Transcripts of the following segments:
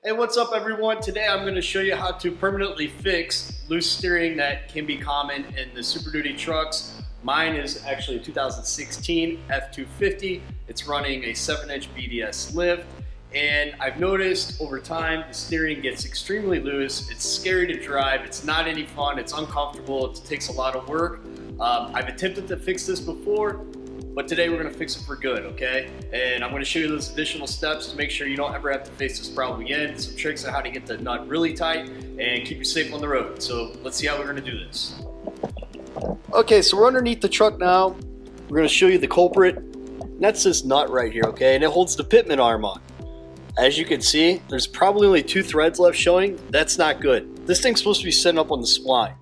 Hey, what's up everyone? Today I'm going to show you how to permanently fix loose steering that can be common in the Super Duty trucks. Mine is actually a 2016 F250. It's running a 7-inch BDS lift, and I've noticed over time the steering gets extremely loose. It's scary to drive, it's not any fun, it's uncomfortable, it takes a lot of work. I've attempted to fix this before, but today we're going to fix it for good, okay? And I'm going to show you those additional steps to make sure you don't ever have to face this problem again. Some tricks on how to get the nut really tight and keep you safe on the road. So let's see how we're going to do this. Okay, so we're underneath the truck now. We're going to show you the culprit. And that's this nut right here, okay? And it holds the pitman arm on. As you can see, there's probably only 2 threads left showing. That's not good. This thing's supposed to be sitting up on the spline.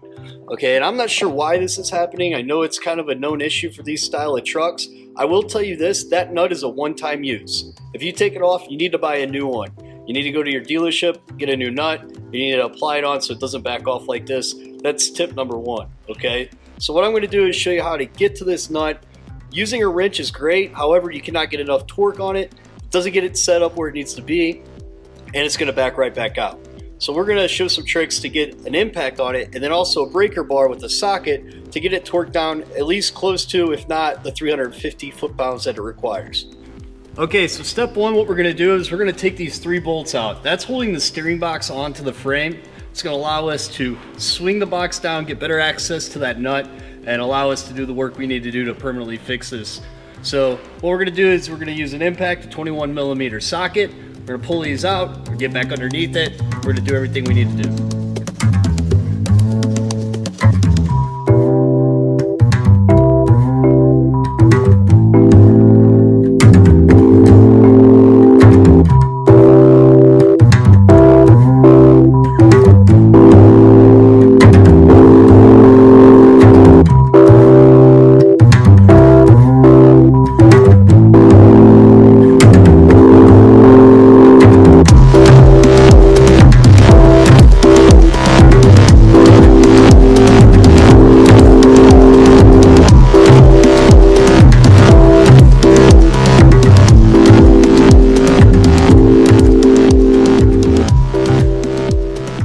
Okay, and I'm not sure why this is happening. I know it's kind of a known issue for these style of trucks. I will tell you this, that nut is a one-time use. If you take it off, you need to buy a new one. You need to go to your dealership, get a new nut, you need to apply it on so it doesn't back off like this. That's tip number 1, okay? So what I'm going to do is show you how to get to this nut. Using a wrench is great, however, you cannot get enough torque on it. It doesn't get it set up where it needs to be, and it's going to back right back out. So we're going to show some tricks to get an impact on it, and then also a breaker bar with a socket to get it torqued down at least close to, if not, the 350 foot-pounds that it requires. Okay, so step 1, what we're going to do is we're going to take these 3 bolts out. That's holding the steering box onto the frame. It's going to allow us to swing the box down, get better access to that nut, and allow us to do the work we need to do to permanently fix this. So what we're going to do is we're going to use an impact, a 21mm socket. We're going to pull these out, we'll get back underneath it, we're going to do everything we need to do.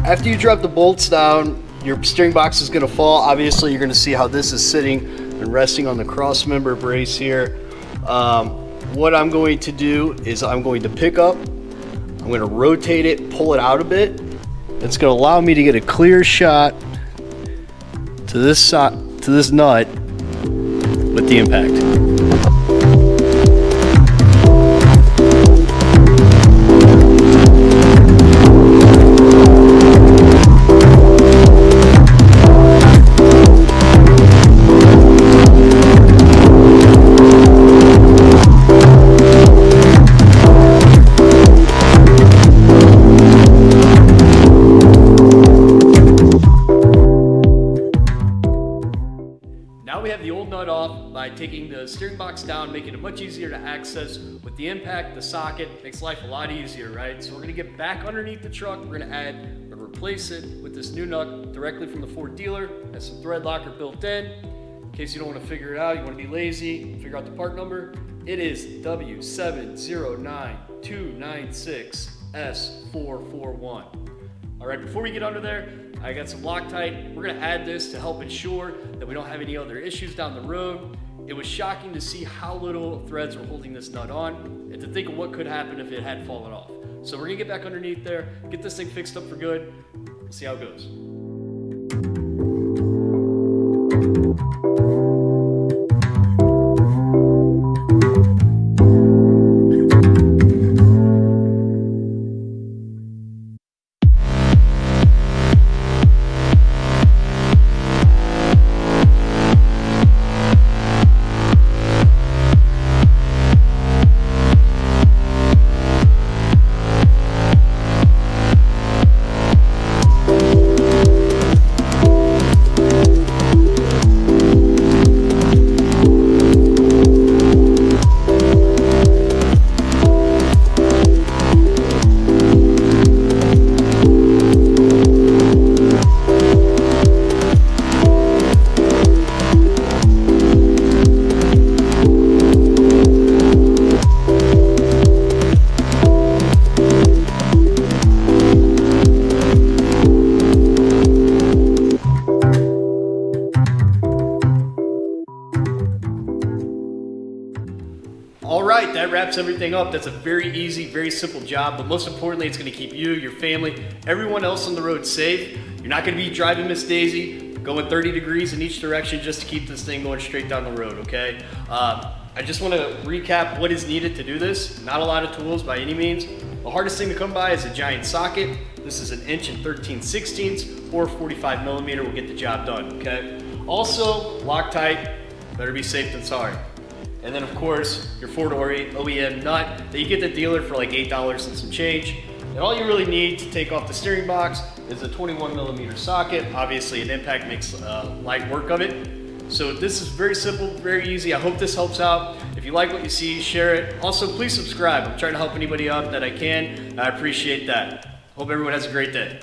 After you drop the bolts down, your steering box is going to fall. Obviously, you're going to see how this is sitting and resting on the crossmember brace here. What I'm going to do is I'm going to pick up, I'm going to rotate it, pull it out a bit. It's going to allow me to get a clear shot to this nut with the impact. Now we have the old nut off by taking the steering box down, making it much easier to access with the impact, the socket. Makes life a lot easier, right? So we're gonna get back underneath the truck. We're gonna add and replace it with this new nut directly from the Ford dealer. Has some thread locker built in case you don't wanna figure it out, you wanna be lazy, figure out the part number. It is W709296S441. All right, before we get under there, I got some Loctite. We're gonna add this to help ensure that we don't have any other issues down the road. It was shocking to see how little threads were holding this nut on and to think of what could happen if it had fallen off. So we're gonna get back underneath there, get this thing fixed up for good. We'll see how it goes. wraps everything up. That's a very easy, very simple job, but most importantly, it's gonna keep you, your family, everyone else on the road safe. You're not gonna be driving Miss Daisy, going 30 degrees in each direction just to keep this thing going straight down the road, okay? I just wanna recap what is needed to do this. Not a lot of tools by any means. The hardest thing to come by is a giant socket. This is 1 inch and 13/16 or 45 millimeter will get the job done, okay? Also, Loctite, better be safe than sorry. And then of course, your Ford OEM nut that you get the dealer for like $8 and some change. And all you really need to take off the steering box is a 21 millimeter socket. Obviously an impact makes light work of it. So this is very simple, very easy. I hope this helps out. If you like what you see, share it. Also, please subscribe. I'm trying to help anybody out that I can. I appreciate that. Hope everyone has a great day.